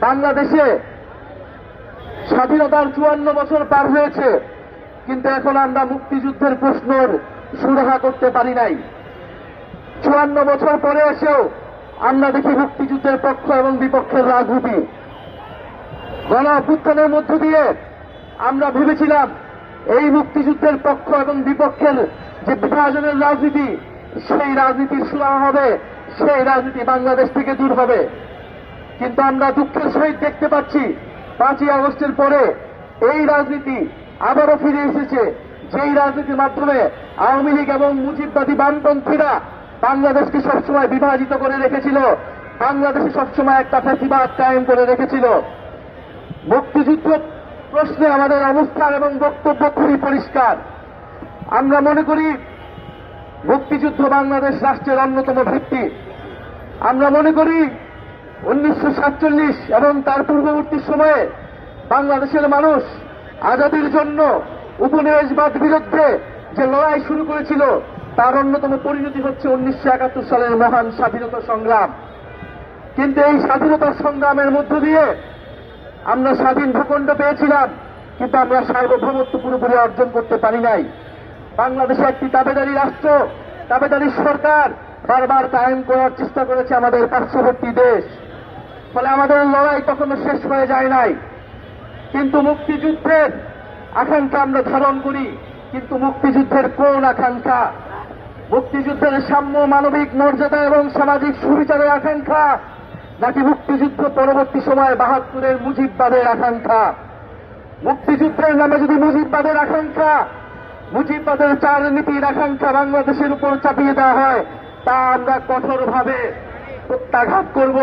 বাংলাদেশে স্বাধীনতার 54 বছর পার হয়েছে, কিন্তু এখন আমরা মুক্তিযুদ্ধের প্রশ্নের সুরাহা করতে পারি নাই। 54 বছর পরে এসেও আমরা দেখি মুক্তিযুদ্ধের পক্ষ এবং বিপক্ষের রাজনীতি। গণ অভ্যুত্থানের মধ্য দিয়ে আমরা ভেবেছিলাম এই মুক্তিযুদ্ধের পক্ষ এবং বিপক্ষের যে বিভাজনের রাজনীতি, সেই রাজনীতির সুরাহা হবে, সেই রাজনীতি বাংলাদেশ থেকে দূর হবে। কিন্তু আমরা দুঃখের সহিত দেখতে পাচ্ছি 5ই আগস্টের পরে এই রাজনীতি আবারও ফিরে এসেছে, যেই রাজনীতির মাধ্যমে আওয়ামী লীগ এবং মুজিববাদী বামপন্থীরা বাংলাদেশকে সবসময় বিভাজিত করে রেখেছিল, বাংলাদেশে সবসময় একটা ফ্যাসিবাদ কায়েম করে রেখেছিল। মুক্তিযুদ্ধ প্রশ্নে আমাদের অবস্থান এবং বক্তব্য খুবই পরিষ্কার। আমরা মনে করি মুক্তিযুদ্ধ বাংলাদেশ রাষ্ট্রের অন্যতম ভিত্তি। আমরা মনে করি 1947 এবং তার পূর্ববর্তী সময়ে বাংলাদেশের মানুষ আজাদির জন্য উপনিবেশবাদ বিরুদ্ধে যে লড়াই শুরু করেছিল, তার অন্যতম পরিণতি হচ্ছে 1971 সালের মহান স্বাধীনতা সংগ্রাম। কিন্তু এই স্বাধীনতা সংগ্রামের মধ্য দিয়ে আমরা স্বাধীন ভূখণ্ড পেয়েছিলাম, কিন্তু আমরা সার্বভৌমত্ব পুরোপুরি অর্জন করতে পারি নাই। বাংলাদেশে একটি দাবেদারী রাষ্ট্র, দাবেদারী সরকার বারবার কায়েম করার চেষ্টা করেছে আমাদের পার্শ্ববর্তী দেশ। ফলে আমাদের লড়াই কখনো শেষ হয়ে যায় নাই। কিন্তু মুক্তিযুদ্ধের আকাঙ্ক্ষা আমরা ধারণ করি, কিন্তু মুক্তিযুদ্ধের কোন আকাঙ্ক্ষা? মুক্তিযুদ্ধের সাম্য, মানবিক মর্যাদা এবং সামাজিক সুবিচারের আকাঙ্ক্ষা, নাকি মুক্তিযুদ্ধ পরবর্তী সময়ে 72-এর মুজিববাদের আকাঙ্ক্ষা? মুক্তিযুদ্ধের নামে যদি মুজিববাদের আকাঙ্ক্ষা, মুজিববাদের 4 নীতির আকাঙ্ক্ষা বাংলাদেশের উপর চাপিয়ে দেওয়া হয়, তা আমরা কঠোরভাবে প্রত্যাঘাত করব।